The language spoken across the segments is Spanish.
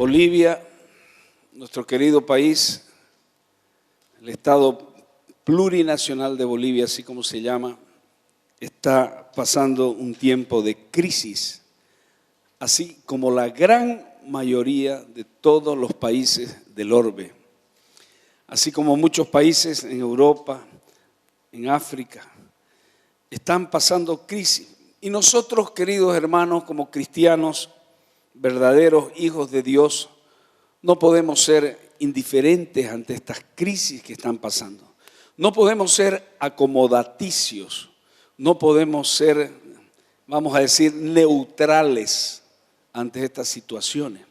Bolivia, nuestro querido país, el Estado plurinacional de Bolivia, así como se llama, está pasando un tiempo de crisis, así como la gran mayoría de todos los países del orbe, así como muchos países en Europa, en África, están pasando crisis. Y nosotros, queridos hermanos, como cristianos, verdaderos hijos de Dios, no podemos ser indiferentes ante estas crisis que están pasando. No podemos ser acomodaticios, no podemos ser, vamos a decir, neutrales ante estas situaciones.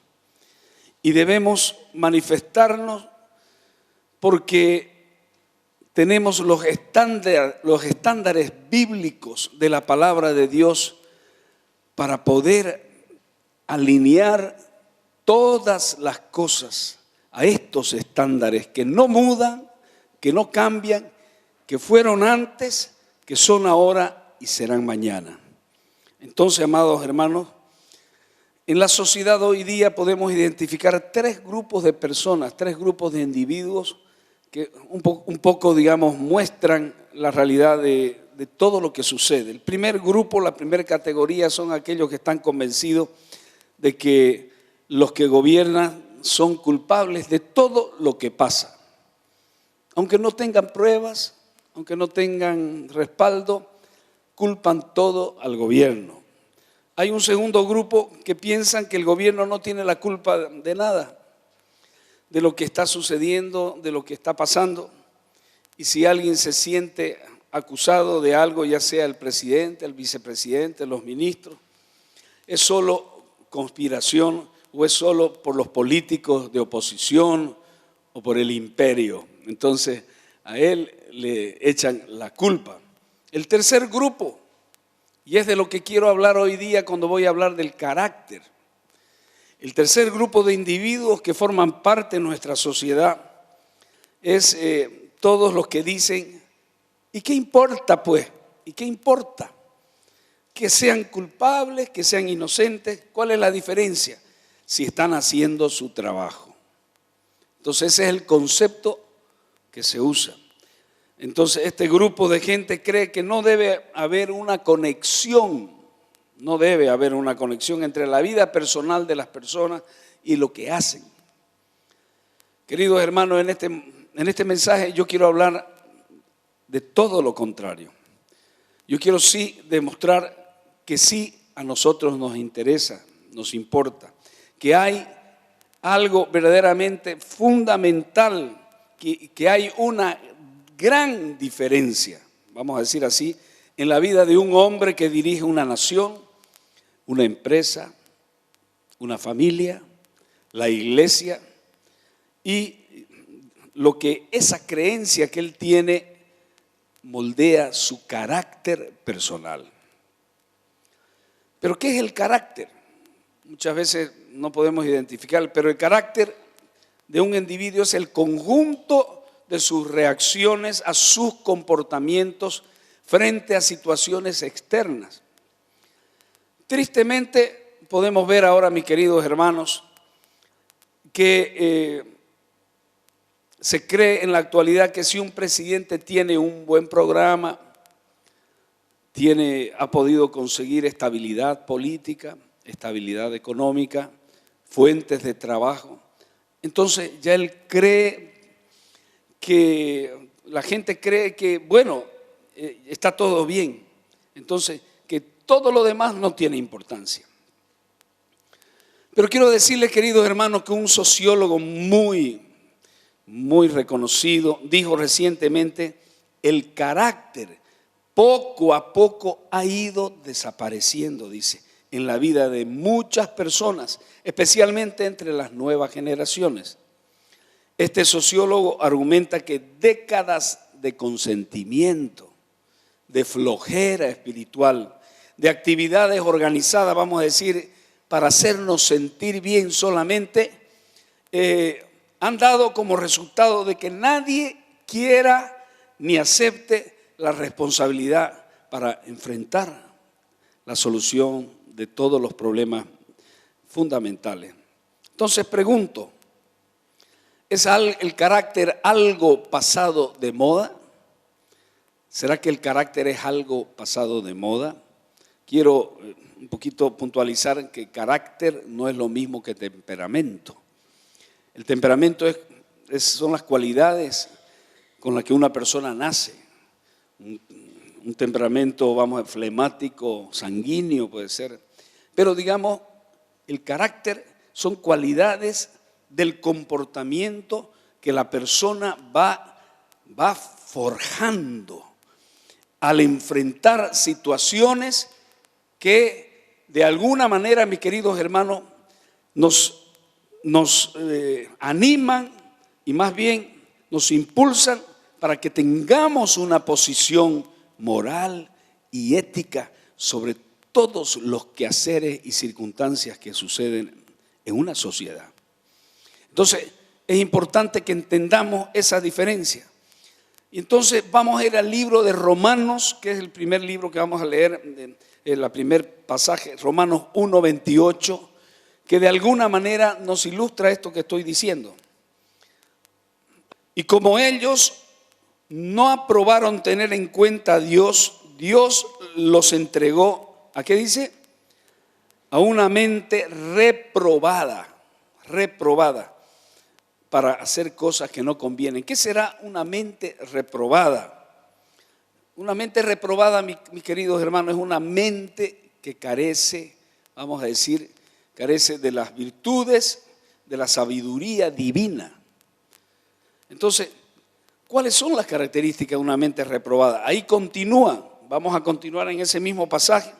Y debemos manifestarnos porque tenemos los estándares bíblicos de la palabra de Dios para poder alinear todas las cosas a estos estándares que no mudan, que no cambian, que fueron antes, que son ahora y serán mañana. Entonces, amados hermanos, en la sociedad hoy día podemos identificar tres grupos de personas, tres grupos de individuos que un poco, digamos, muestran la realidad de todo lo que sucede. El primer grupo, la primera categoría son aquellos que están convencidos de que los que gobiernan son culpables de todo lo que pasa. Aunque no tengan pruebas, aunque no tengan respaldo, culpan todo al gobierno. Hay un segundo grupo que piensan que el gobierno no tiene la culpa de nada, de lo que está sucediendo, de lo que está pasando. Y si alguien se siente acusado de algo, ya sea el presidente, el vicepresidente, los ministros, es solo conspiración o es solo por los políticos de oposición o por el imperio. Entonces a él le echan la culpa. El tercer grupo, y es de lo que quiero hablar hoy día cuando voy a hablar del carácter. El tercer grupo de individuos que forman parte de nuestra sociedad es todos los que dicen, ¿y qué importa pues? ¿Y qué importa? Que sean culpables, que sean inocentes, ¿cuál es la diferencia? Si están haciendo su trabajo. Entonces ese es el concepto que se usa. Entonces este grupo de gente cree que no debe haber una conexión, no debe haber una conexión entre la vida personal de las personas y lo que hacen. Queridos hermanos, en este mensaje yo quiero hablar de todo lo contrario. Yo quiero sí demostrar que sí a nosotros nos interesa, nos importa, que hay algo verdaderamente fundamental, que hay una gran diferencia, vamos a decir así, en la vida de un hombre que dirige una nación, una empresa, una familia, la iglesia y lo que esa creencia que él tiene moldea su carácter personal. ¿Pero qué es el carácter? Muchas veces no podemos identificar, pero el carácter de un individuo es el conjunto de sus reacciones a sus comportamientos frente a situaciones externas. Tristemente podemos ver ahora, mis queridos hermanos, que se cree en la actualidad que si un presidente tiene un buen programa, ha podido conseguir estabilidad política, estabilidad económica, fuentes de trabajo, entonces ya él cree que, la gente cree que, bueno, está todo bien, entonces que todo lo demás no tiene importancia. Pero quiero decirles, queridos hermanos, que un sociólogo muy reconocido dijo recientemente, el carácter poco a poco ha ido desapareciendo, dice, en la vida de muchas personas, especialmente entre las nuevas generaciones. Este sociólogo argumenta que décadas de consentimiento, de flojera espiritual, de actividades organizadas, vamos a decir, para hacernos sentir bien solamente, han dado como resultado de que nadie quiera ni acepte la responsabilidad para enfrentar la solución de todos los problemas fundamentales. Entonces pregunto, ¿es el carácter algo pasado de moda? ¿Será que el carácter es algo pasado de moda? Quiero un poquito puntualizar que carácter no es lo mismo que temperamento. El temperamento son las cualidades con las que una persona nace. Un temperamento, vamos, flemático, sanguíneo puede ser. Pero digamos, el carácter son cualidades del comportamiento que la persona va forjando al enfrentar situaciones que de alguna manera, mis queridos hermanos, nos animan y más bien nos impulsan para que tengamos una posición moral y ética sobre todos los quehaceres y circunstancias que suceden en una sociedad. Entonces, es importante que entendamos esa diferencia. Y entonces vamos a ir al libro de Romanos, que es el primer libro que vamos a leer, el primer pasaje, Romanos 1:28, que de alguna manera nos ilustra esto que estoy diciendo. Y como ellos no aprobaron tener en cuenta a Dios, Dios los entregó, ¿a qué dice? A una mente reprobada para hacer cosas que no convienen. ¿Qué será una mente reprobada? Una mente reprobada, mis queridos hermanos, es una mente que carece, vamos a decir, carece de las virtudes, de la sabiduría divina. Entonces, ¿cuáles son las características de una mente reprobada? Ahí continúa, vamos a continuar en ese mismo pasaje.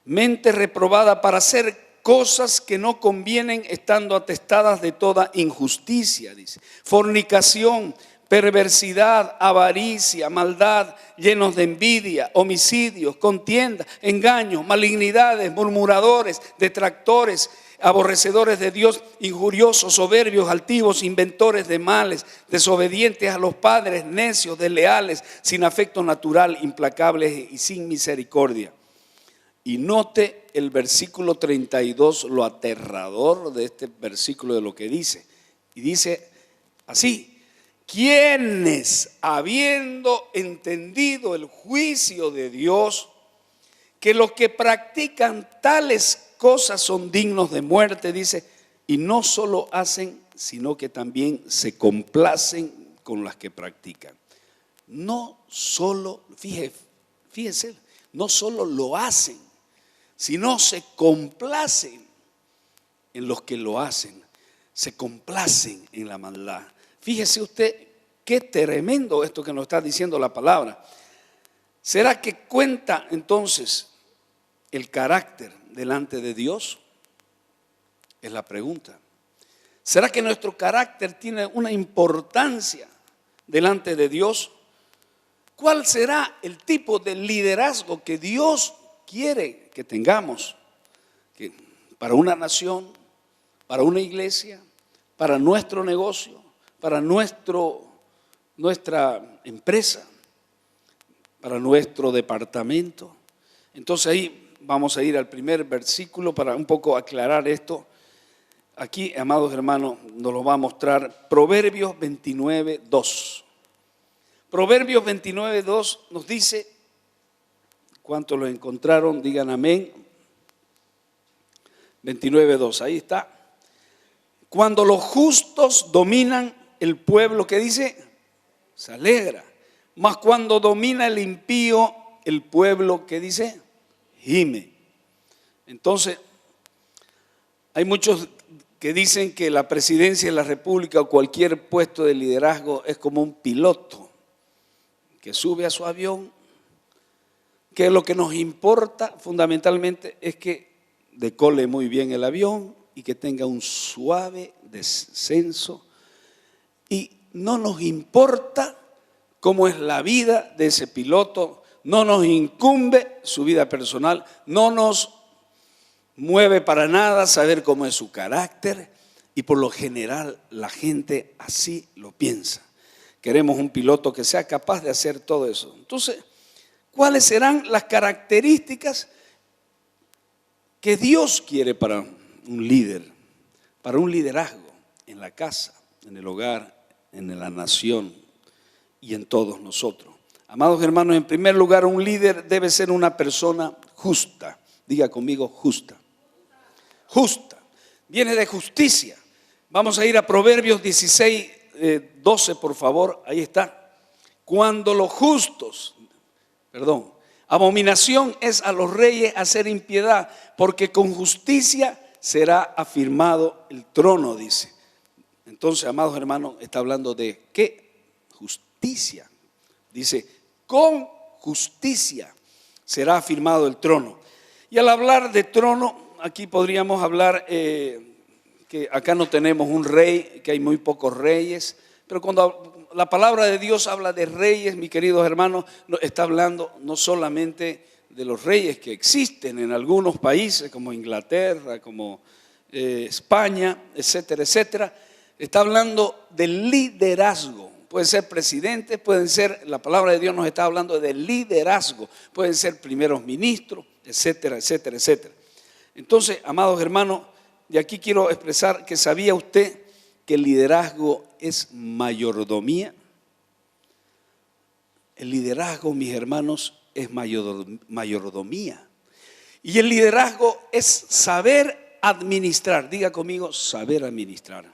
Mente reprobada para hacer cosas que no convienen, estando atestadas de toda injusticia, dice. Fornicación, perversidad, avaricia, maldad, llenos de envidia, homicidios, contiendas, engaños, malignidades, murmuradores, detractores, aborrecedores de Dios, injuriosos, soberbios, altivos, inventores de males, desobedientes a los padres, necios, desleales, sin afecto natural, implacables y sin misericordia. Y note el versículo 32, lo aterrador de este versículo de lo que dice. Y dice así: quienes, habiendo entendido el juicio de Dios, que los que practican tales cosas son dignos de muerte, dice, y no solo hacen, sino que también se complacen con las que practican. No solo, fíjese, no solo lo hacen, sino se complacen en los que lo hacen, se complacen en la maldad. Fíjese usted qué tremendo esto que nos está diciendo la palabra. ¿Será que cuenta entonces el carácter delante de Dios? Es la pregunta. ¿Será que nuestro carácter tiene una importancia delante de Dios? ¿Cuál será el tipo de liderazgo que Dios quiere que tengamos para una nación, para una iglesia, para nuestro negocio, para nuestra empresa, para nuestro departamento? Entonces ahí vamos a ir al primer versículo para un poco aclarar esto. Aquí, amados hermanos, nos lo va a mostrar Proverbios 29:2. Proverbios 29:2 nos dice, ¿cuántos lo encontraron? Digan amén. 29:2, ahí está. Cuando los justos dominan, el pueblo, ¿qué dice? Se alegra. Mas cuando domina el impío, el pueblo, ¿qué dice? Gime. Entonces, hay muchos que dicen que la presidencia de la República o cualquier puesto de liderazgo es como un piloto que sube a su avión, que lo que nos importa fundamentalmente es que decole muy bien el avión y que tenga un suave descenso, y no nos importa cómo es la vida de ese piloto, no nos incumbe su vida personal, no nos mueve para nada saber cómo es su carácter, y por lo general la gente así lo piensa. Queremos un piloto que sea capaz de hacer todo eso. Entonces, ¿cuáles serán las características que Dios quiere para un líder? para un liderazgo en la casa, en el hogar, en la nación y en todos nosotros. Amados hermanos, en primer lugar, un líder debe ser una persona justa. Diga conmigo, justa. Justa. Viene de justicia. Vamos a ir a Proverbios 16, 12, por favor. Ahí está. Cuando los justos, abominación es a los reyes hacer impiedad, porque con justicia será afirmado el trono, dice. Entonces, amados hermanos, está hablando de ¿qué? Justicia. Dice, con justicia será afirmado el trono. Y al hablar de trono, aquí podríamos hablar que acá no tenemos un rey, que hay muy pocos reyes, pero cuando la palabra de Dios habla de reyes, mis queridos hermanos, está hablando no solamente de los reyes que existen en algunos países como Inglaterra, como España, etcétera, etcétera. Está hablando del liderazgo. Pueden ser presidentes, pueden ser, la palabra de Dios nos está hablando de liderazgo, pueden ser primeros ministros, etcétera, etcétera, etcétera. Entonces, amados hermanos, de aquí quiero expresar que ¿sabía usted que el liderazgo es mayordomía? El liderazgo, mis hermanos, es mayordomía. Y el liderazgo es saber administrar. Diga conmigo, saber administrar.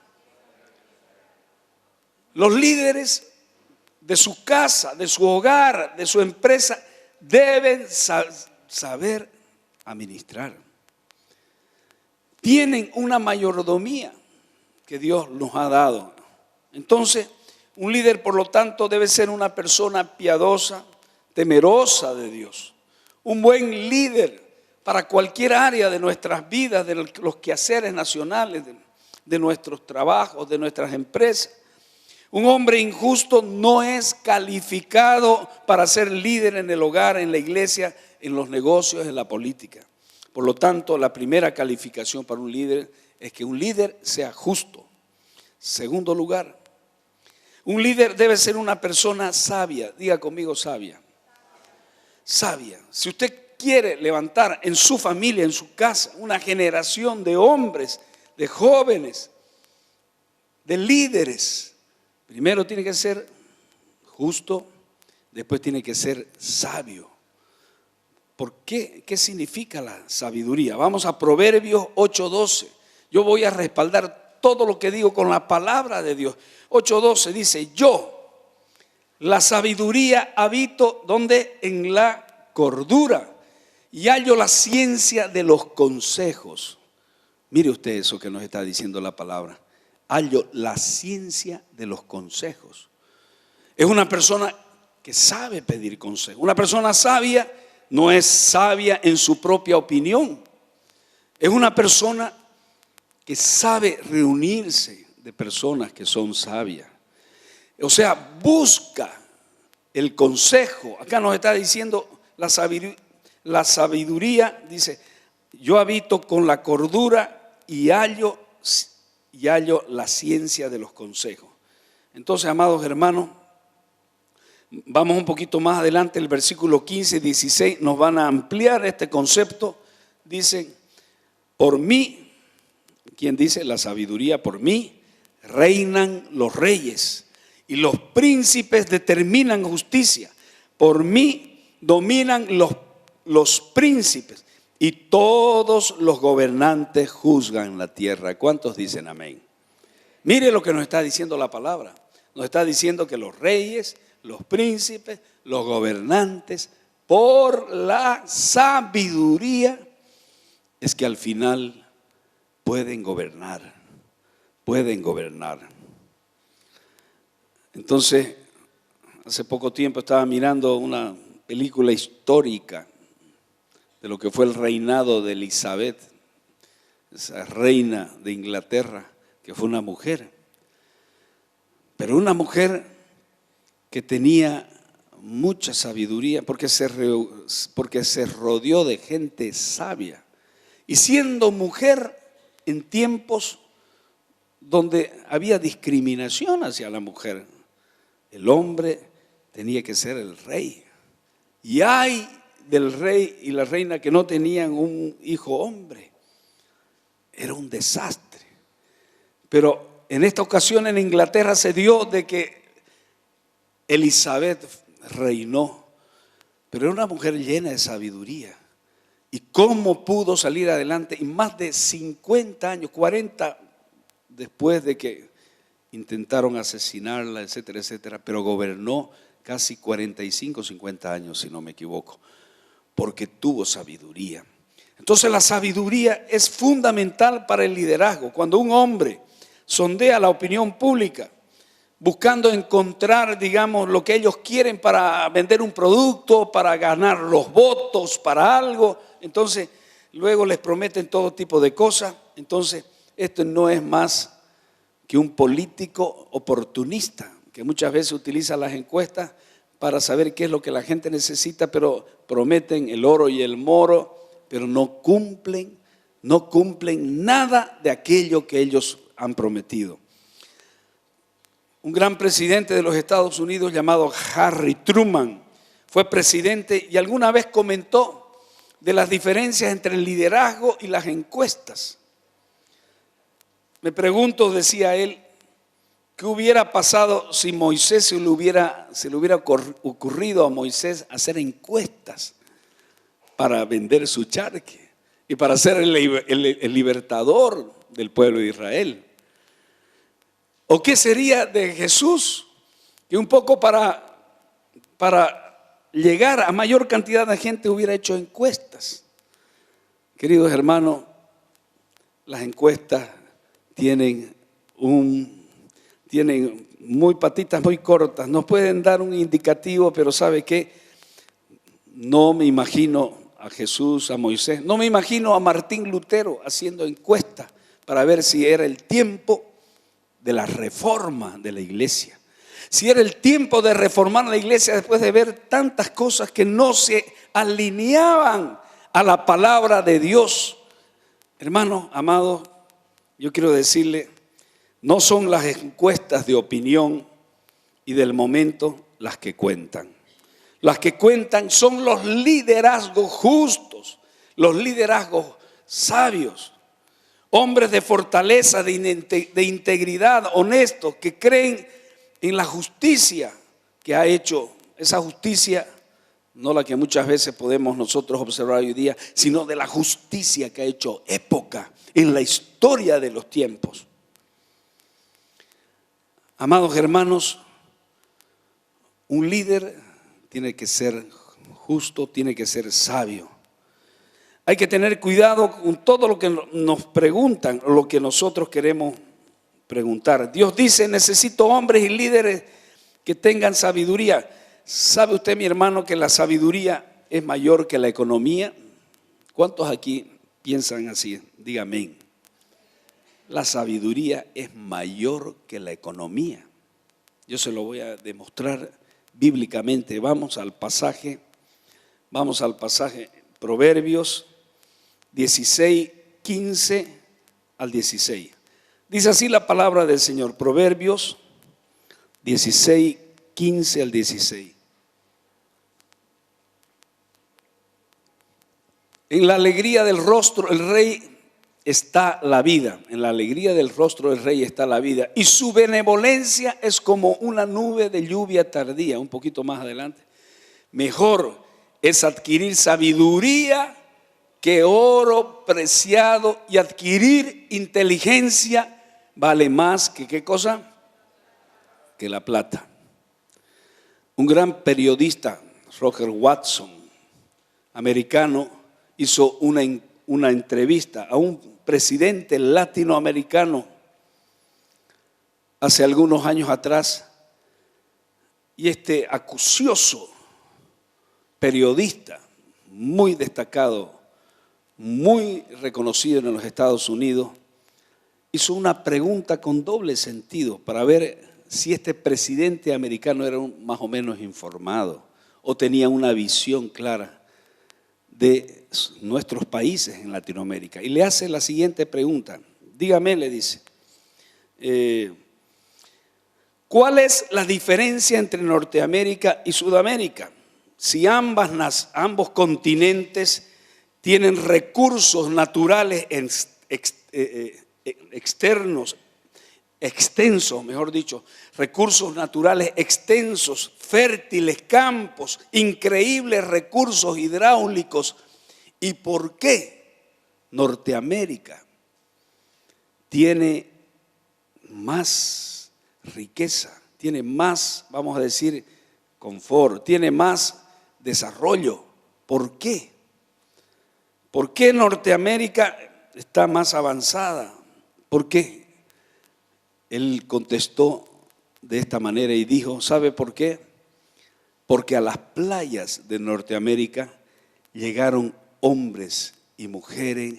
Los líderes de su casa, de su hogar, de su empresa, deben saber administrar. Tienen una mayordomía que Dios nos ha dado. Entonces, un líder, por lo tanto, debe ser una persona piadosa, temerosa de Dios. Un buen líder para cualquier área de nuestras vidas, de los quehaceres nacionales, de nuestros trabajos, de nuestras empresas. Un hombre injusto no es calificado para ser líder en el hogar, en la iglesia, en los negocios, en la política. Por lo tanto, la primera calificación para un líder es que un líder sea justo. Segundo lugar, un líder debe ser una persona sabia. Diga conmigo, sabia. Sabia. Si usted quiere levantar en su familia, en su casa, una generación de hombres, de jóvenes, de líderes, primero tiene que ser justo, después tiene que ser sabio. ¿Por qué? ¿Qué significa la sabiduría? Vamos a Proverbios 8:12. Yo voy a respaldar todo lo que digo con la palabra de Dios. 8:12 dice, yo, la sabiduría habito, ¿dónde? En la cordura, y hallo la ciencia de los consejos. Mire usted eso que nos está diciendo la palabra. Hallo la ciencia de los consejos. Es una persona que sabe pedir consejo. Una persona sabia no es sabia en su propia opinión. Es una persona que sabe reunirse de personas que son sabias. O sea, busca el consejo. Acá nos está diciendo la sabiduría, dice, yo habito con la cordura y hallo la ciencia de los consejos. Entonces, amados hermanos, vamos un poquito más adelante, el versículo 15 y 16 nos van a ampliar este concepto. Dicen, por mí, ¿quién dice? La sabiduría, por mí reinan los reyes y los príncipes determinan justicia. Por mí dominan los príncipes y todos los gobernantes juzgan la tierra. ¿Cuántos dicen amén? Mire lo que nos está diciendo la palabra. Nos está diciendo que los reyes, los príncipes, los gobernantes, por la sabiduría, es que al final pueden gobernar. Pueden gobernar. Entonces, hace poco tiempo estaba mirando una película histórica de lo que fue el reinado de Elizabeth, esa reina de Inglaterra, que fue una mujer. Pero una mujer que tenía mucha sabiduría, porque se rodeó de gente sabia. Y siendo mujer en tiempos donde había discriminación hacia la mujer, el hombre tenía que ser el rey. Y hay del rey y la reina que no tenían un hijo hombre. Era un desastre. Pero en esta ocasión en Inglaterra se dio de que Elizabeth reinó, pero era una mujer llena de sabiduría. ¿Y cómo pudo salir adelante? Y más de 50 años, 40 después de que intentaron asesinarla, etcétera, etcétera, pero gobernó casi 45, 50 años, si no me equivoco, porque tuvo sabiduría. Entonces la sabiduría es fundamental para el liderazgo. Cuando un hombre sondea la opinión pública, buscando encontrar, digamos, lo que ellos quieren para vender un producto, para ganar los votos, para algo, entonces luego les prometen todo tipo de cosas. Entonces esto no es más que un político oportunista que muchas veces utiliza las encuestas para saber qué es lo que la gente necesita, pero prometen el oro y el moro, pero no cumplen nada de aquello que ellos han prometido. Un gran presidente de los Estados Unidos llamado Harry Truman fue presidente y alguna vez comentó de las diferencias entre el liderazgo y las encuestas. Me pregunto, decía él, ¿qué hubiera pasado si Moisés se le hubiera ocurrido a Moisés hacer encuestas para vender su charque y para ser el libertador del pueblo de Israel? ¿O qué sería de Jesús, que un poco para llegar a mayor cantidad de gente hubiera hecho encuestas? Queridos hermanos, las encuestas tienen muy patitas muy cortas, nos pueden dar un indicativo, pero ¿sabe qué? No me imagino a Jesús, a Moisés, no me imagino a Martín Lutero haciendo encuestas para ver si era el tiempo de la reforma de la iglesia. Si era el tiempo de reformar la iglesia después de ver tantas cosas que no se alineaban a la palabra de Dios. Hermanos, amados, yo quiero decirle, no son las encuestas de opinión y del momento las que cuentan. Las que cuentan son los liderazgos justos, los liderazgos sabios. Hombres de fortaleza, de integridad, honestos, que creen en la justicia que ha hecho. Esa justicia, no la que muchas veces podemos nosotros observar hoy día, sino de la justicia que ha hecho época en la historia de los tiempos. Amados hermanos, un líder tiene que ser justo, tiene que ser sabio. Hay que tener cuidado con todo lo que nos preguntan, lo que nosotros queremos preguntar. Dios dice, necesito hombres y líderes que tengan sabiduría. ¿Sabe usted, mi hermano, que la sabiduría es mayor que la economía? ¿Cuántos aquí piensan así? Diga amén. La sabiduría es mayor que la economía. Yo se lo voy a demostrar bíblicamente. Vamos al pasaje Proverbios 16, 15 al 16. Dice así la palabra del Señor, Proverbios 16, 15 al 16. En la alegría del rostro del rey está la vida. En la alegría del rostro del rey está la vida. Y su benevolencia es como una nube de lluvia tardía. Un poquito más adelante. Mejor es adquirir sabiduría que oro preciado, y adquirir inteligencia vale más que ¿qué cosa? Que la plata. Un gran periodista, Roger Watson, americano, hizo una entrevista a un presidente latinoamericano hace algunos años atrás, y este acucioso periodista, muy destacado, muy reconocido en los Estados Unidos, hizo una pregunta con doble sentido para ver si este presidente americano era más o menos informado o tenía una visión clara de nuestros países en Latinoamérica. Y le hace la siguiente pregunta. Dígame, le dice, ¿cuál es la diferencia entre Norteamérica y Sudamérica? Si ambos continentes tienen recursos naturales externos extensos, mejor dicho, recursos naturales extensos, fértiles campos, increíbles recursos hidráulicos. ¿Y por qué Norteamérica tiene más riqueza, tiene más, vamos a decir, confort, tiene más desarrollo? ¿Por qué? ¿Por qué Norteamérica está más avanzada? ¿Por qué? Él contestó de esta manera y dijo, ¿sabe por qué? Porque a las playas de Norteamérica llegaron hombres y mujeres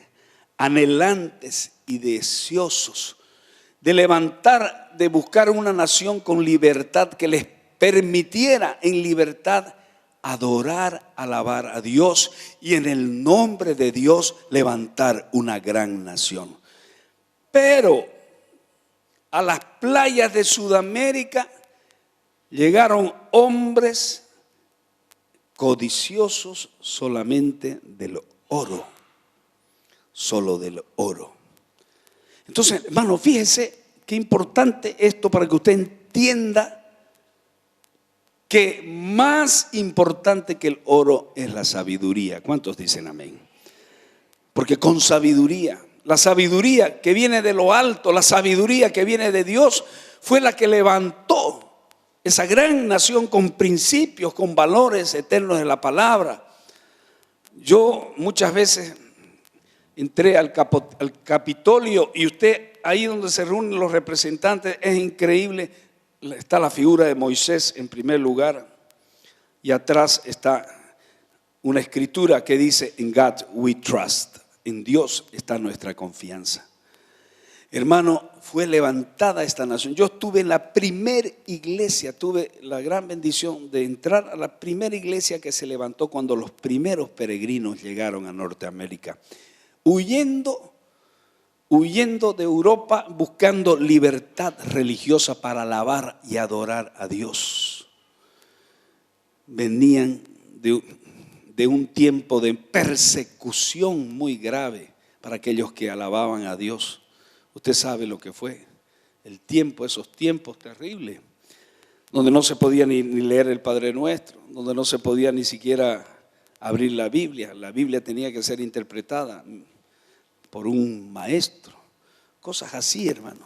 anhelantes y deseosos de levantar, de buscar una nación con libertad que les permitiera en libertad adorar, alabar a Dios y en el nombre de Dios levantar una gran nación. Pero a las playas de Sudamérica llegaron hombres codiciosos solamente del oro, solo del oro. Entonces, hermano, fíjese qué importante esto para que usted entienda que más importante que el oro es la sabiduría. ¿Cuántos dicen amén? Porque con sabiduría, la sabiduría que viene de lo alto, la sabiduría que viene de Dios, fue la que levantó esa gran nación con principios, con valores eternos de la palabra. Yo muchas veces entré al Capitolio y usted, ahí donde se reúnen los representantes, es increíble. Está la figura de Moisés en primer lugar y atrás está una escritura que dice, "In God we trust", en Dios está nuestra confianza. Hermano, fue levantada esta nación. Yo estuve en la primera iglesia, tuve la gran bendición de entrar a la primera iglesia que se levantó cuando los primeros peregrinos llegaron a Norteamérica, huyendo de Europa, buscando libertad religiosa para alabar y adorar a Dios. Venían de un tiempo de persecución muy grave para aquellos que alababan a Dios. Usted sabe lo que fue el tiempo, esos tiempos terribles, donde no se podía ni leer el Padre Nuestro, donde no se podía ni siquiera abrir la Biblia. La Biblia tenía que ser interpretada por un maestro, cosas así, hermano.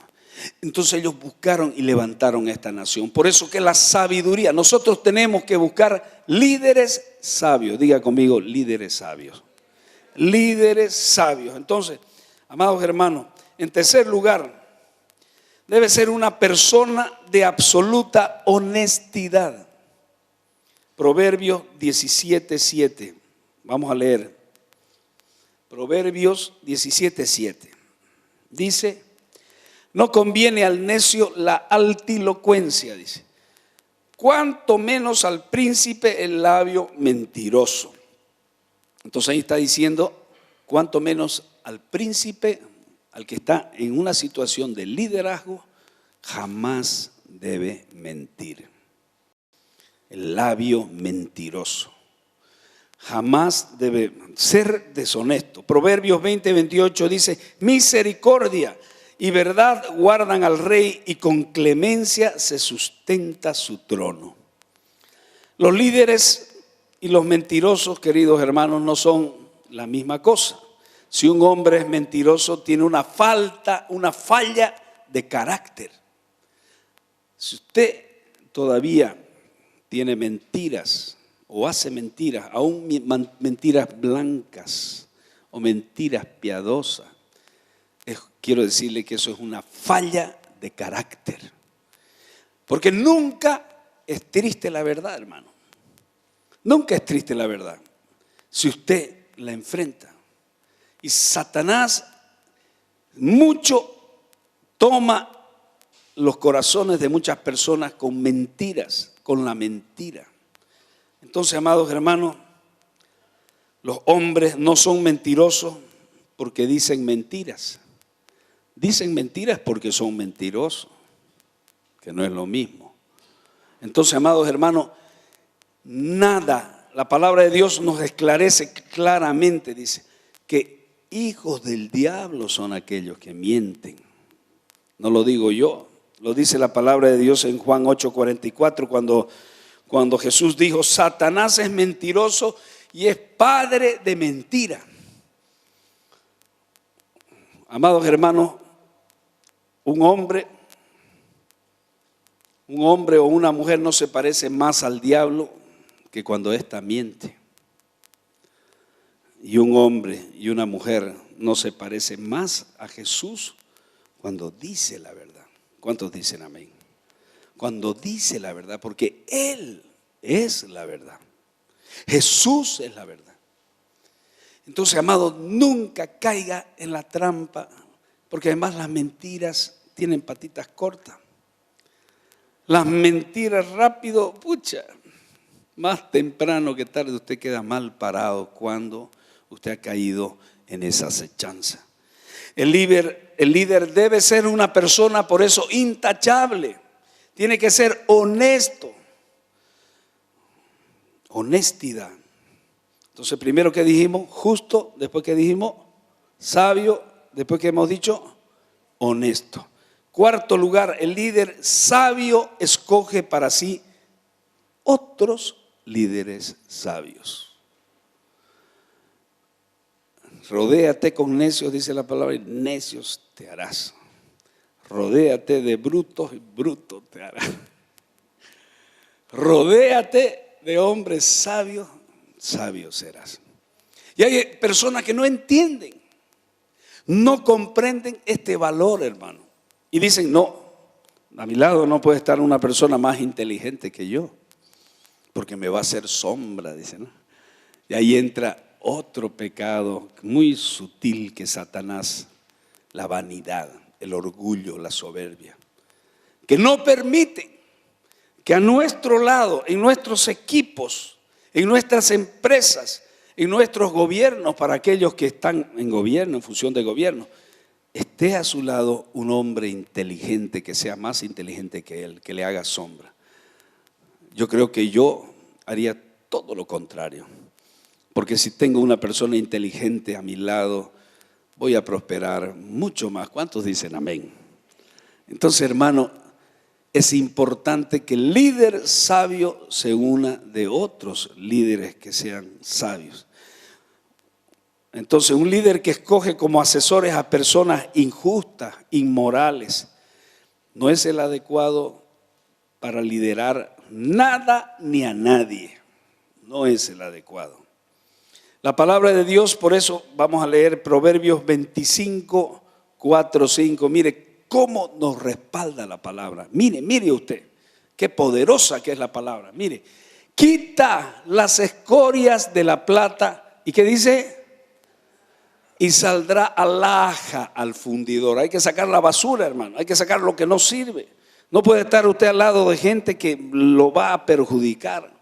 Entonces ellos buscaron y levantaron esta nación. Por eso que la sabiduría, nosotros tenemos que buscar líderes sabios. Diga conmigo, líderes sabios. Líderes sabios. Entonces, amados hermanos, en tercer lugar, debe ser una persona de absoluta honestidad. Proverbios 17:7. Vamos a leer. Proverbios 17:7. Dice, no conviene al necio la altilocuencia, dice, cuanto menos al príncipe el labio mentiroso. Entonces ahí está diciendo, cuanto menos al príncipe, al que está en una situación de liderazgo, jamás debe mentir. El labio mentiroso. Jamás debe ser deshonesto. Proverbios 20:28 dice, misericordia y verdad guardan al rey y con clemencia se sustenta su trono. Los líderes y los mentirosos, queridos hermanos, no son la misma cosa. Si un hombre es mentiroso, tiene una falla de carácter. Si usted todavía tiene mentiras o hace mentiras, aún mentiras blancas o mentiras piadosas, quiero decirle que eso es una falla de carácter. Porque nunca es triste la verdad, hermano. Nunca es triste la verdad si usted la enfrenta. Y Satanás mucho toma los corazones de muchas personas con mentiras, con la mentira. Entonces, amados hermanos, los hombres no son mentirosos porque dicen mentiras. Dicen mentiras porque son mentirosos, que no es lo mismo. Entonces, amados hermanos, nada, la palabra de Dios nos esclarece claramente, dice, que hijos del diablo son aquellos que mienten. No lo digo yo, lo dice la palabra de Dios en Juan 8:44, cuando Jesús dijo: Satanás es mentiroso y es padre de mentira. Amados hermanos, un hombre o una mujer no se parece más al diablo que cuando ésta miente. Y un hombre y una mujer no se parecen más a Jesús cuando dice la verdad. ¿Cuántos dicen amén? Cuando dice la verdad, porque Él es la verdad. Jesús es la verdad. Entonces, amado, nunca caiga en la trampa, porque además las mentiras tienen patitas cortas. Las mentiras rápido, más temprano que tarde usted queda mal parado cuando usted ha caído en esa acechanza. El líder debe ser una persona, por eso, intachable. Tiene que ser honesto. Honestidad. Entonces, primero que dijimos, justo, después que dijimos, sabio, después que hemos dicho, honesto. Cuarto lugar, el líder sabio escoge para sí otros líderes sabios. Rodéate con necios, dice la palabra, y necios te harás. Rodéate de brutos y brutos te harás. Rodéate de hombres sabios, sabios serás. Y hay personas que no entienden, no comprenden este valor, hermano. Y dicen: no, a mi lado no puede estar una persona más inteligente que yo, porque me va a hacer sombra, dicen, ¿no? Y ahí entra otro pecado muy sutil que Satanás, la vanidad, el orgullo, la soberbia, que no permite que a nuestro lado, en nuestros equipos, en nuestras empresas, en nuestros gobiernos, para aquellos que están en gobierno, en función de gobierno, esté a su lado un hombre inteligente, que sea más inteligente que él, que le haga sombra. Yo creo que yo haría todo lo contrario, porque si tengo una persona inteligente a mi lado, voy a prosperar mucho más. ¿Cuántos dicen amén? Entonces, hermano, es importante que el líder sabio se una de otros líderes que sean sabios. Entonces, un líder que escoge como asesores a personas injustas, inmorales, no es el adecuado para liderar nada ni a nadie. No es el adecuado. La palabra de Dios, por eso vamos a leer Proverbios 25, 4, 5. Mire cómo nos respalda la palabra. Mire usted, qué poderosa que es la palabra. Mire, quita las escorias de la plata. ¿Y qué dice? Y saldrá alhaja al fundidor. Hay que sacar la basura, hermano. Hay que sacar lo que no sirve. No puede estar usted al lado de gente que lo va a perjudicar.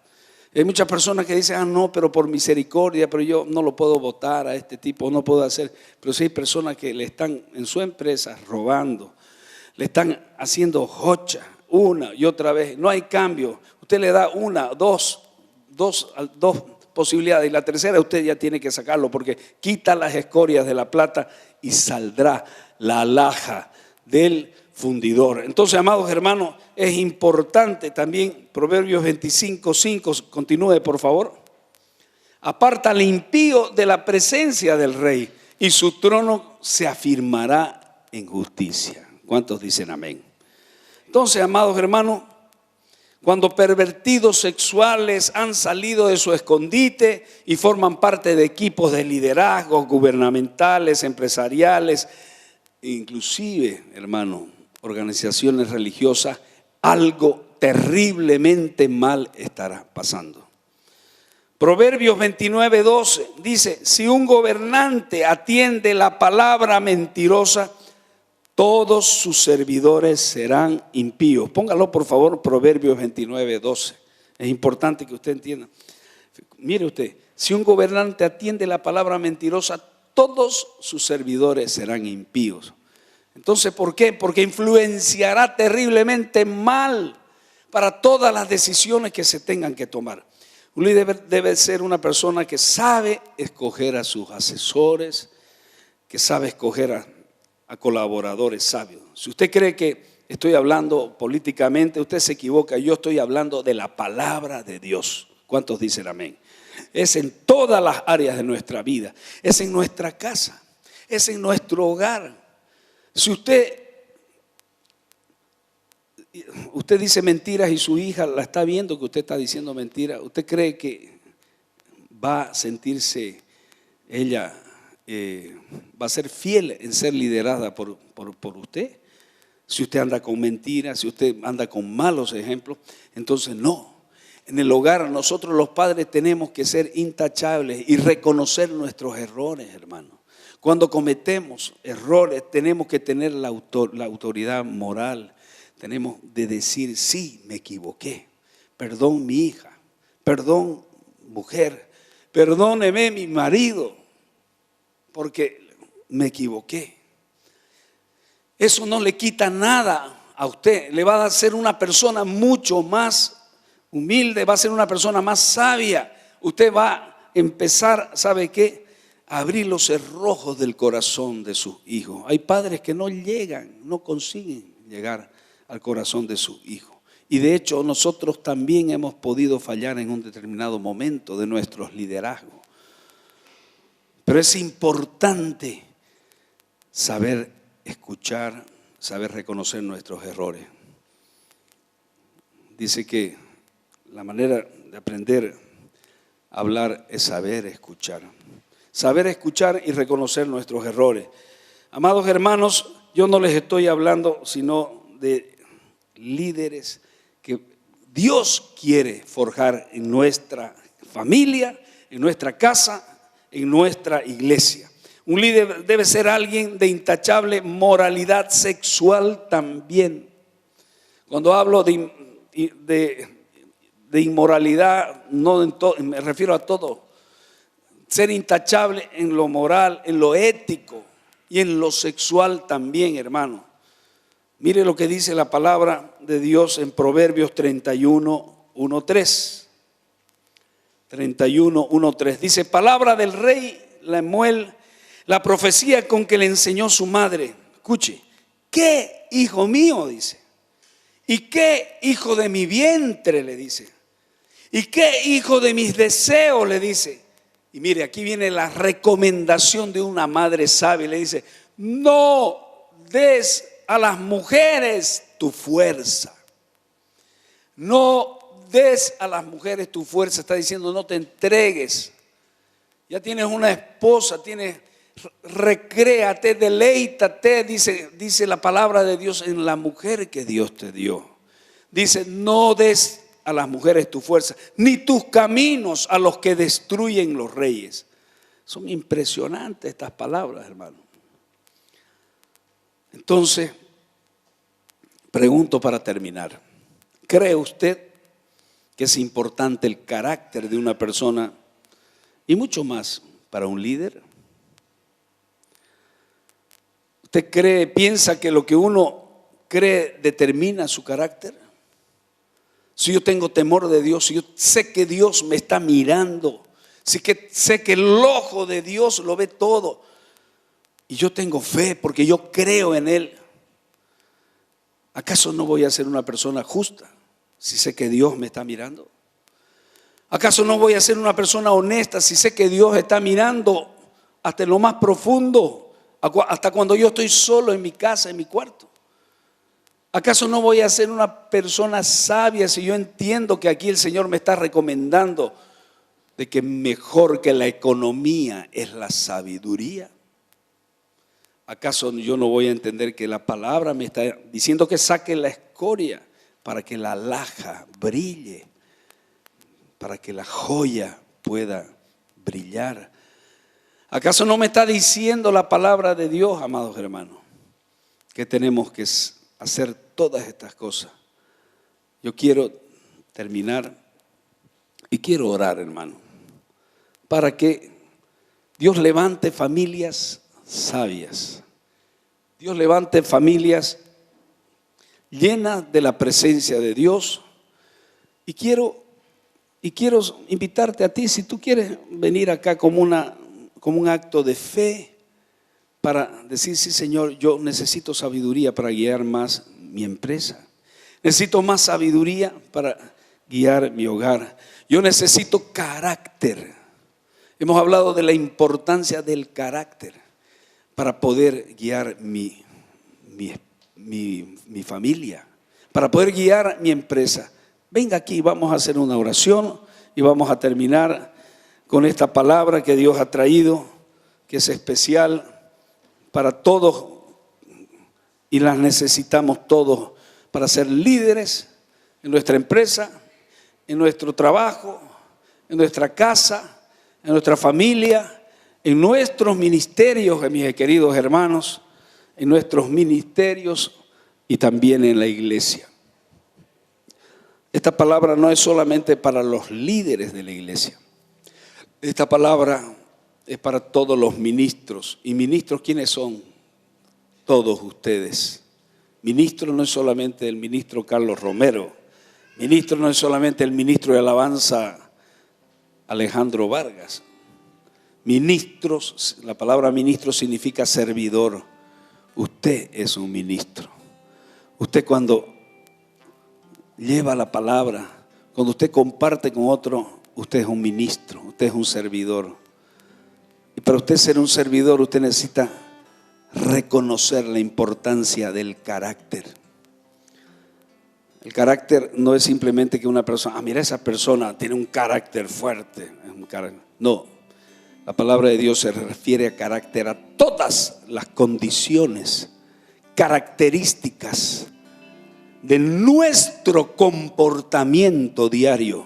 Hay muchas personas que dicen: no, pero por misericordia, pero yo no lo puedo votar a este tipo, no puedo hacer. Pero sí hay personas que le están en su empresa robando, le están haciendo jocha una y otra vez. No hay cambio. Usted le da una, dos posibilidades, y la tercera usted ya tiene que sacarlo, porque quita las escorias de la plata y saldrá la alhaja del fundidor. Entonces, amados hermanos, es importante también Proverbios 25, 5, continúe por favor. Aparta al impío de la presencia del rey, y su trono se afirmará en justicia. ¿Cuántos dicen amén? Entonces, amados hermanos, cuando pervertidos sexuales han salido de su escondite y forman parte de equipos de liderazgo gubernamentales, empresariales, inclusive, hermano, organizaciones religiosas, algo terriblemente mal estará pasando. Proverbios 29, 12 dice: si un gobernante atiende la palabra mentirosa, todos sus servidores serán impíos. Póngalo por favor, Proverbios 29, 12. Es importante que usted entienda. Mire usted, si un gobernante atiende la palabra mentirosa, todos sus servidores serán impíos. Entonces, ¿por qué? Porque influenciará terriblemente mal para todas las decisiones que se tengan que tomar. Un líder debe ser una persona que sabe escoger a sus asesores, que sabe escoger a colaboradores sabios. Si usted cree que estoy hablando políticamente, usted se equivoca. Yo estoy hablando de la palabra de Dios. ¿Cuántos dicen amén? Es en todas las áreas de nuestra vida. Es en nuestra casa. Es en nuestro hogar. Si usted dice mentiras y su hija la está viendo que usted está diciendo mentiras, ¿usted cree que va a sentirse ella, va a ser fiel en ser liderada por usted? Si usted anda con mentiras, si usted anda con malos ejemplos, entonces no. En el hogar nosotros los padres tenemos que ser intachables y reconocer nuestros errores, hermano. Cuando cometemos errores tenemos que tener la autoridad moral. Tenemos de decir, sí, me equivoqué. Perdón mi hija, perdón mujer, perdóneme mi marido, porque me equivoqué. Eso no le quita nada a usted. Le va a hacer una persona mucho más humilde, va a ser una persona más sabia. Usted va a empezar, ¿sabe qué? A abrir los cerrojos del corazón de sus hijos. Hay padres que no llegan, no consiguen llegar al corazón de sus hijos. Y de hecho nosotros también hemos podido fallar en un determinado momento de nuestros liderazgos. Pero es importante saber escuchar, saber reconocer nuestros errores. Dice que la manera de aprender a hablar es saber escuchar. Saber escuchar y reconocer nuestros errores. Amados hermanos, yo no les estoy hablando sino de líderes que Dios quiere forjar en nuestra familia, en nuestra casa, en nuestra iglesia. Un líder debe ser alguien de intachable moralidad sexual también. Cuando hablo de inmoralidad, me refiero a todo. Ser intachable en lo moral, en lo ético y en lo sexual también, hermano. Mire lo que dice la palabra de Dios en Proverbios 31, 1:3. 31, 1:3. Dice, palabra del rey Lemuel, la profecía con que le enseñó su madre. Escuche, ¿qué hijo mío? Dice. ¿Y qué hijo de mi vientre? Le dice. ¿Y qué hijo de mis deseos? Le dice. Y mire, aquí viene la recomendación de una madre sabia. Le dice, no des a las mujeres tu fuerza. No des a las mujeres tu fuerza. Está diciendo, no te entregues. Ya tienes una esposa, recréate, deleítate, dice la palabra de Dios, en la mujer que Dios te dio. Dice, no des a las mujeres tu fuerza, ni tus caminos a los que destruyen los reyes. Son impresionantes estas palabras, hermano. Entonces, pregunto para terminar, ¿cree usted que es importante el carácter de una persona y mucho más para un líder? ¿Usted piensa que lo que uno cree determina su carácter? Si yo tengo temor de Dios, si yo sé que Dios me está mirando, sé que el ojo de Dios lo ve todo, y yo tengo fe porque yo creo en Él, ¿acaso no voy a ser una persona justa si sé que Dios me está mirando? ¿Acaso no voy a ser una persona honesta si sé que Dios está mirando hasta lo más profundo, hasta cuando yo estoy solo en mi casa, en mi cuarto? ¿Acaso no voy a ser una persona sabia si yo entiendo que aquí el Señor me está recomendando de que mejor que la economía es la sabiduría? ¿Acaso yo no voy a entender que la palabra me está diciendo que saque la escoria para que la alhaja brille, para que la joya pueda brillar? ¿Acaso no me está diciendo la palabra de Dios, amados hermanos, que tenemos que hacer todas estas cosas? Yo quiero terminar y quiero orar, hermano, para que Dios levante familias sabias. Dios levante familias llenas de la presencia de Dios. Y quiero invitarte a ti, si tú quieres venir acá como un acto de fe, para decir, sí Señor, yo necesito sabiduría para guiar más mi empresa. Necesito más sabiduría para guiar mi hogar. Yo necesito carácter. Hemos hablado de la importancia del carácter para poder guiar mi familia, para poder guiar mi empresa. Venga aquí, vamos a hacer una oración y vamos a terminar con esta palabra que Dios ha traído, que es especial para todos y las necesitamos todos para ser líderes en nuestra empresa, en nuestro trabajo, en nuestra casa, en nuestra familia, en nuestros ministerios, mis queridos hermanos, en nuestros ministerios y también en la iglesia. Esta palabra no es solamente para los líderes de la iglesia. Esta palabra es para todos los ministros. ¿Y ministros quiénes son? Todos ustedes. Ministro no es solamente el ministro Carlos Romero. Ministro no es solamente el ministro de alabanza Alejandro Vargas. Ministros, la palabra ministro significa servidor. Usted es un ministro. Usted cuando lleva la palabra, cuando usted comparte con otro, usted es un ministro, usted es un servidor. Y para usted ser un servidor, usted necesita reconocer la importancia del carácter. El carácter no es simplemente que una persona, mira, esa persona tiene un carácter fuerte. No, la palabra de Dios se refiere a carácter a todas las condiciones, características de nuestro comportamiento diario,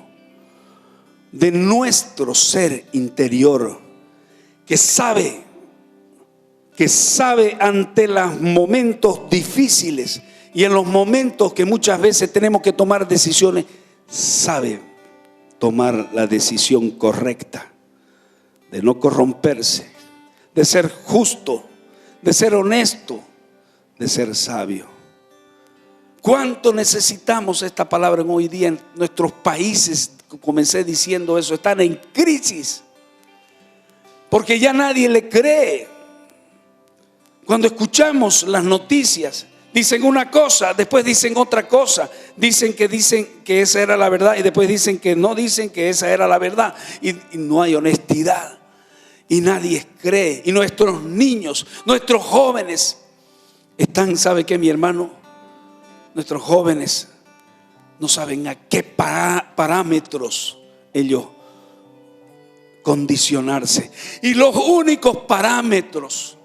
de nuestro ser interior, que sabe ante los momentos difíciles y en los momentos que muchas veces tenemos que tomar decisiones, sabe tomar la decisión correcta, de no corromperse, de ser justo, de ser honesto, de ser sabio. ¿Cuánto necesitamos esta palabra en hoy día en nuestros países? Comencé diciendo eso, están en crisis, porque ya nadie le cree. Cuando escuchamos las noticias, dicen una cosa, después dicen otra cosa, dicen que esa era la verdad y después dicen que no, dicen que esa era la verdad, y no hay honestidad y nadie cree. Y nuestros niños, nuestros jóvenes están, ¿sabe qué, mi hermano? Nuestros jóvenes no saben a qué parámetros ellos condicionarse, y los únicos parámetros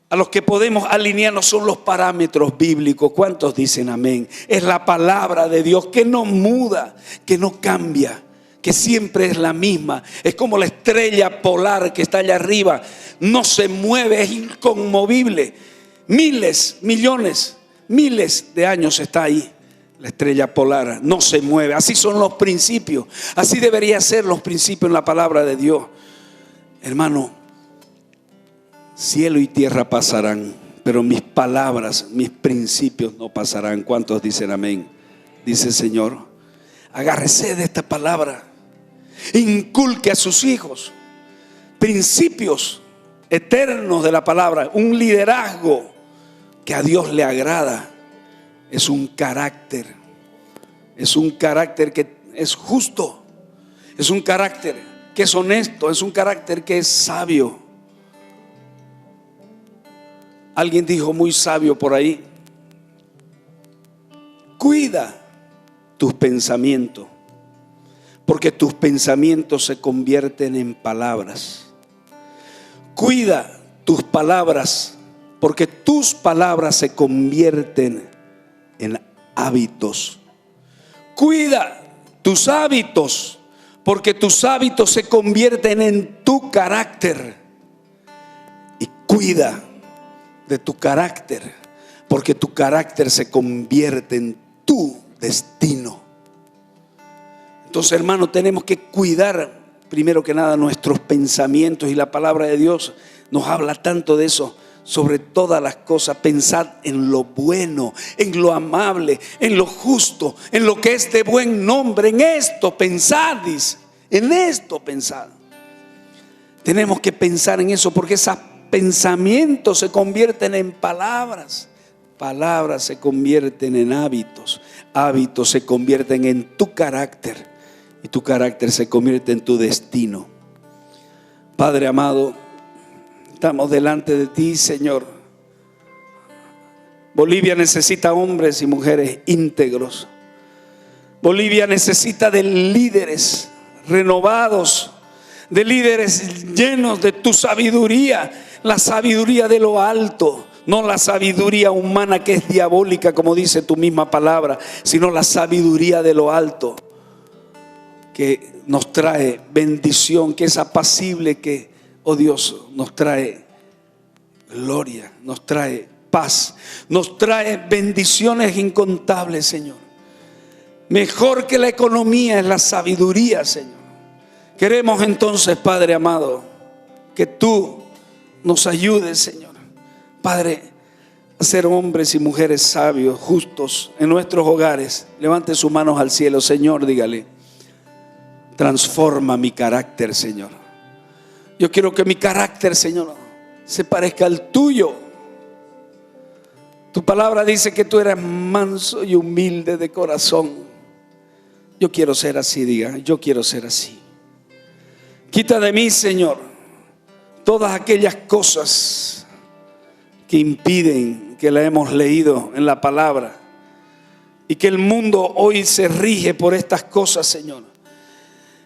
a los que podemos alinearnos son los parámetros bíblicos. ¿Cuántos dicen amén? Es la palabra de Dios que no muda, que no cambia, que siempre es la misma. Es como la estrella polar que está allá arriba, no se mueve, es inconmovible. Miles, millones, miles de años está ahí. La estrella polar no se mueve. Así son los principios. Así deberían ser los principios en la palabra de Dios. Hermano, cielo y tierra pasarán, pero mis palabras, mis principios no pasarán. ¿Cuántos dicen amén? Dice el Señor. Agárrese de esta palabra. Inculque a sus hijos principios eternos de la palabra. Un liderazgo que a Dios le agrada. Es un carácter que es justo, es un carácter que es honesto, es un carácter que es sabio. Alguien dijo muy sabio por ahí: cuida tus pensamientos, porque tus pensamientos se convierten en palabras. Cuida tus palabras, porque tus palabras se convierten en hábitos. Cuida tus hábitos, porque tus hábitos se convierten en tu carácter. Y cuida de tu carácter, porque tu carácter se convierte en tu destino. Entonces, hermano, tenemos que cuidar primero que nada nuestros pensamientos, y la palabra de Dios nos habla tanto de eso. Sobre todas las cosas, pensad en lo bueno, en lo amable, en lo justo, en lo que es de buen nombre. En esto pensad, dice, en esto pensad. Tenemos que pensar en eso, porque esos pensamientos se convierten en palabras. Palabras se convierten en hábitos. Hábitos se convierten en tu carácter. Y tu carácter se convierte en tu destino. Padre amado, estamos delante de ti, Señor. Bolivia necesita hombres y mujeres íntegros. Bolivia necesita de líderes renovados, de líderes llenos de tu sabiduría, la sabiduría de lo alto, no la sabiduría humana que es diabólica, como dice tu misma palabra, sino la sabiduría de lo alto, que nos trae bendición, que es apacible, que, oh Dios, nos trae gloria, nos trae paz, nos trae bendiciones incontables, Señor. Mejor que la economía es la sabiduría, Señor. Queremos entonces, Padre amado, que tú nos ayudes, Señor, Padre, a ser hombres y mujeres sabios, justos en nuestros hogares. Levante sus manos al cielo, Señor, dígale: transforma mi carácter, Señor. Yo quiero que mi carácter, Señor, se parezca al tuyo. Tu palabra dice que tú eres manso y humilde de corazón. Yo quiero ser así, diga, yo quiero ser así. Quita de mí, Señor, todas aquellas cosas que impiden que la hemos leído en la palabra, y que el mundo hoy se rige por estas cosas, Señor.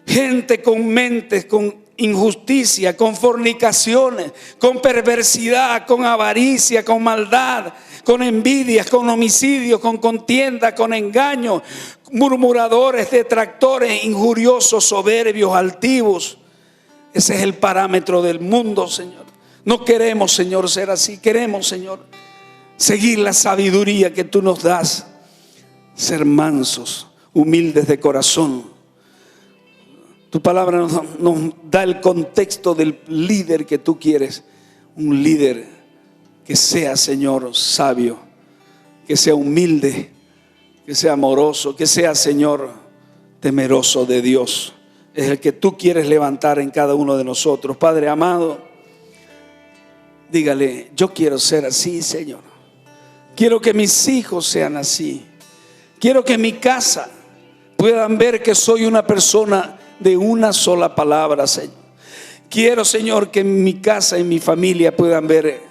Gente con mentes, con injusticia, con fornicaciones, con perversidad, con avaricia, con maldad, con envidias, con homicidios, con contienda, con engaño, murmuradores, detractores, injuriosos, soberbios, altivos. Ese es el parámetro del mundo, Señor. No queremos, Señor, ser así. Queremos, Señor, seguir la sabiduría que tú nos das. Ser mansos, humildes de corazón. Tu palabra nos da el contexto del líder que tú quieres. Un líder que sea, Señor, sabio, que sea humilde, que sea amoroso, que sea, Señor, temeroso de Dios. Es el que tú quieres levantar en cada uno de nosotros. Padre amado, dígale: yo quiero ser así, Señor. Quiero que mis hijos sean así. Quiero que en mi casa puedan ver que soy una persona de una sola palabra, Señor. Quiero, Señor, que en mi casa y mi familia puedan ver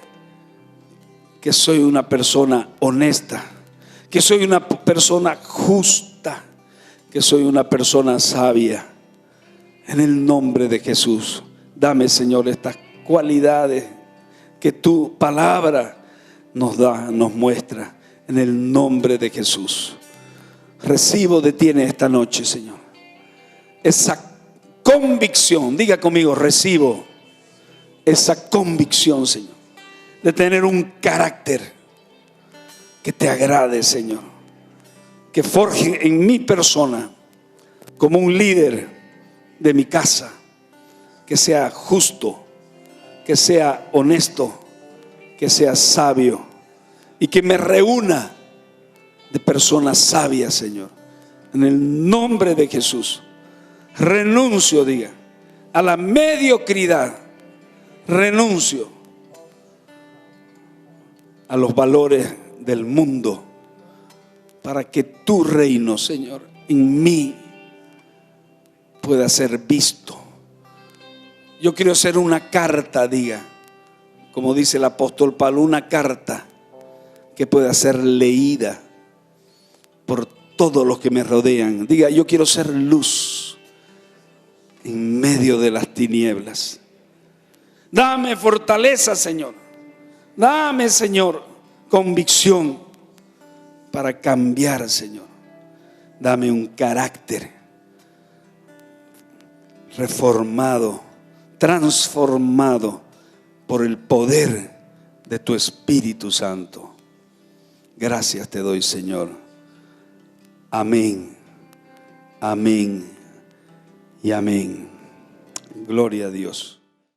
que soy una persona honesta, que soy una persona justa, que soy una persona sabia. En el nombre de Jesús, dame, Señor, estas cualidades que tu palabra nos da, nos muestra. En el nombre de Jesús, recibo de ti en esta noche, Señor, esa convicción. Diga conmigo: recibo esa convicción, Señor, de tener un carácter que te agrade, Señor, que forje en mi persona como un líder de mi casa, que sea justo, que sea honesto, que sea sabio, y que me reúna de personas sabias, Señor. En el nombre de Jesús, renuncio, diga, a la mediocridad. Renuncio a los valores del mundo, para que tu reino, Señor, en mí pueda ser visto. Yo quiero ser una carta, diga, como dice el apóstol Pablo, una carta que pueda ser leída por todos los que me rodean. Diga: yo quiero ser luz en medio de las tinieblas. Dame fortaleza, Señor. Dame, Señor, convicción para cambiar, Señor. Dame un carácter reformado, transformado por el poder de tu Espíritu Santo. Gracias te doy, Señor. Amén, amén y amén. Gloria a Dios.